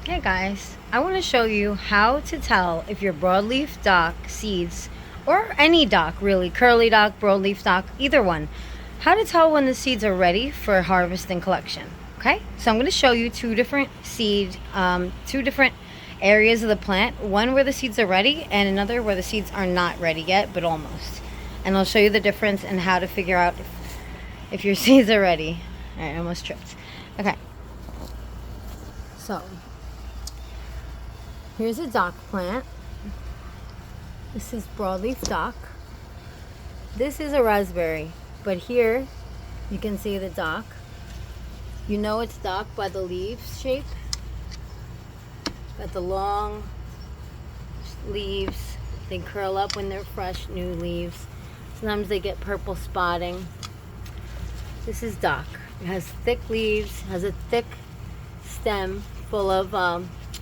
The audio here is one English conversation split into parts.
Hey guys, I want to show you how to tell if your broadleaf dock seeds, or any dock really, curly dock, broadleaf dock, either one, how to tell when the seeds are ready for harvest and collection. Okay, so I'm going to show you two different two different areas of the plant, one where the seeds are ready and another where the seeds are not ready yet, but almost. And I'll show you the difference and how to figure out if your seeds are ready. All right, I almost tripped. Okay, so here's a dock plant. This is broadleaf dock. This is a raspberry, but here you can see the dock. You know it's dock by the leaves shape. Got the long leaves. They curl up when they're fresh, new leaves. Sometimes they get purple spotting. This is dock. It has thick leaves, has a thick stem full of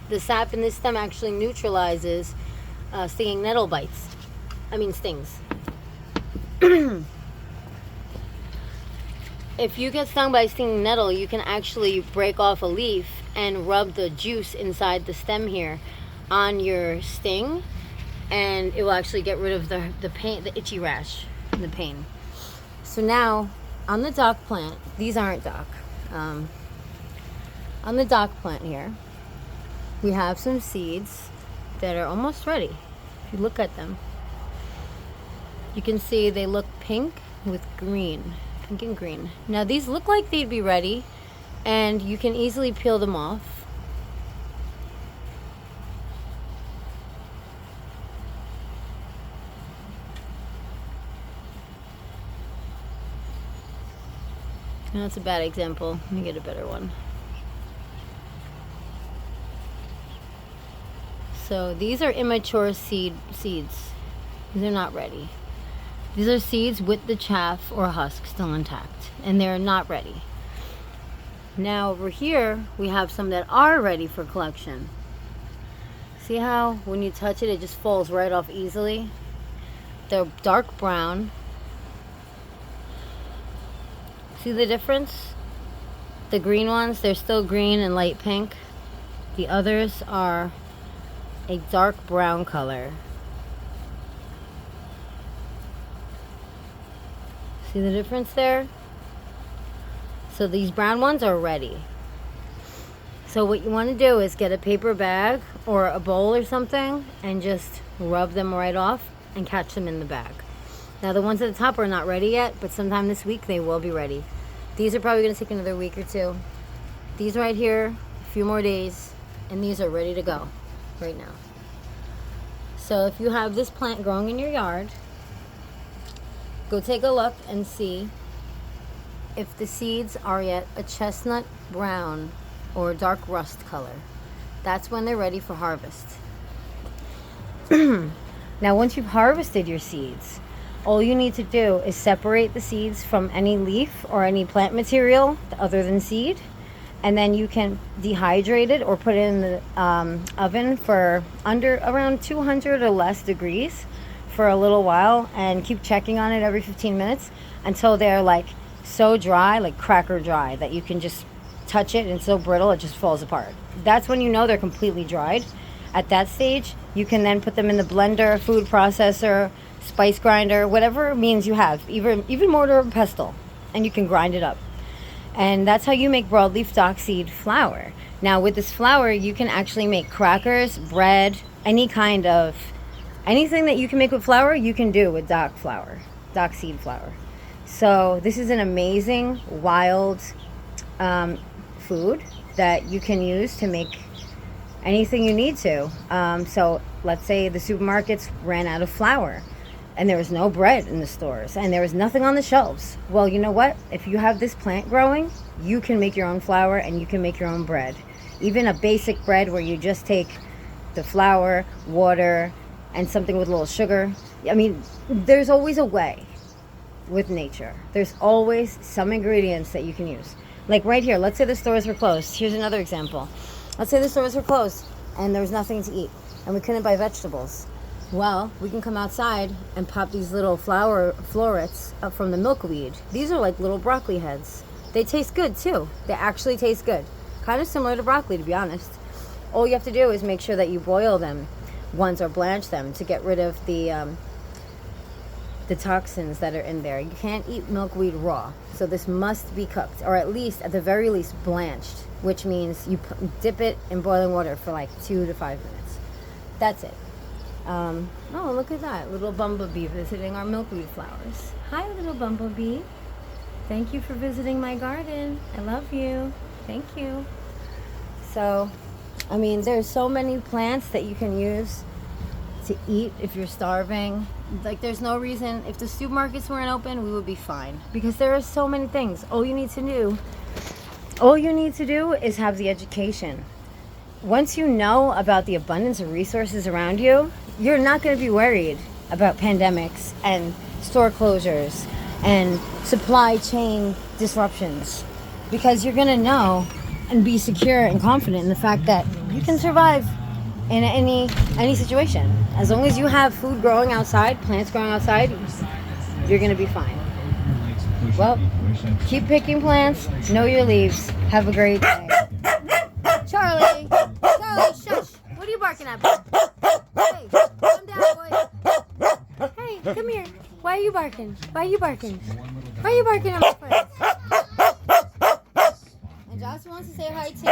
the sap in this stem actually neutralizes stinging nettle bites. Stings. If you get stung by a stinging nettle, you can actually break off a leaf and rub the juice inside the stem here on your sting, and it will actually get rid of the pain, the itchy rash, and the pain. So now, on the dock plant, these aren't dock. On the dock plant here, we have some seeds that are almost ready. If you look at them, you can see they look pink with green, pink and green. Now these look like they'd be ready, and you can easily peel them off. And that's a bad example. Let me get a better one. So these are immature seeds. These are not ready. These are seeds with the chaff or husk still intact, and they're not ready. Now over here, we have some that are ready for collection. See how when you touch it, it just falls right off easily? They're dark brown. See the difference? The green ones, they're still green and light pink. The others are a dark brown color. See the difference there? So these brown ones are ready. So what you want to do is get a paper bag or a bowl or something and just rub them right off and catch them in the bag. Now the ones at the top are not ready yet, but sometime this week they will be ready. These are probably going to take another week or two. These right here, a few more days, and these are ready to go right now. So if you have this plant growing in your yard, go take a look and see if the seeds are yet a chestnut brown or dark rust color. That's when they're ready for harvest. Now once you've harvested your seeds, all you need to do is separate the seeds from any leaf or any plant material other than seed, and then you can dehydrate it or put it in the oven for around 200 or less degrees for a little while, and keep checking on it every 15 minutes until they're like so dry, like cracker dry, that you can just touch it and it's so brittle it just falls apart. That's when you know they're completely dried. At that stage, you can then put them in the blender, food processor, spice grinder, whatever means you have, even mortar or pestle, and you can grind it up. And that's how you make broadleaf dock seed flour. Now with this flour, you can actually make crackers, bread, anything that you can make with flour, you can do with dock seed flour. So this is an amazing wild food that you can use to make anything you need to. So let's say the supermarkets ran out of flour and there was no bread in the stores and there was nothing on the shelves. Well, you know what? If you have this plant growing, you can make your own flour and you can make your own bread. Even a basic bread where you just take the flour, water, and something with a little sugar. There's always a way with nature. There's always some ingredients that you can use. Like right here, let's say the stores were closed. Here's another example. Let's say the stores were closed and there was nothing to eat and we couldn't buy vegetables. Well, we can come outside and pop these little florets up from the milkweed. These are like little broccoli heads. They taste good too. They actually taste good. Kind of similar to broccoli, to be honest. All you have to do is make sure that you boil them once or blanch them to get rid of the toxins that are in there. You can't eat milkweed raw, so this must be cooked, or at least, at the very least, blanched, which means you dip it in boiling water for like 2 to 5 minutes. That's it. Oh, look at that little bumblebee visiting our milkweed flowers. Hi, little bumblebee. Thank you for visiting my garden. I love you. Thank you. So, I mean, there's so many plants that you can use to eat if you're starving. Like, there's no reason, if the supermarkets weren't open, we would be fine, because there are so many things. All you need to do is have the education. Once you know about the abundance of resources around you, you're not going to be worried about pandemics and store closures and supply chain disruptions, because you're going to know and be secure and confident in the fact that you can survive in any situation. As long as you have food growing outside, plants growing outside, you're going to be fine. Well, keep picking plants, know your leaves. Have a great day. Charlie, shush. What are you barking at? Hey, calm down, boy. Hey, come here. Why are you barking? Why are you barking at my friends? And Josh wants to say hi too.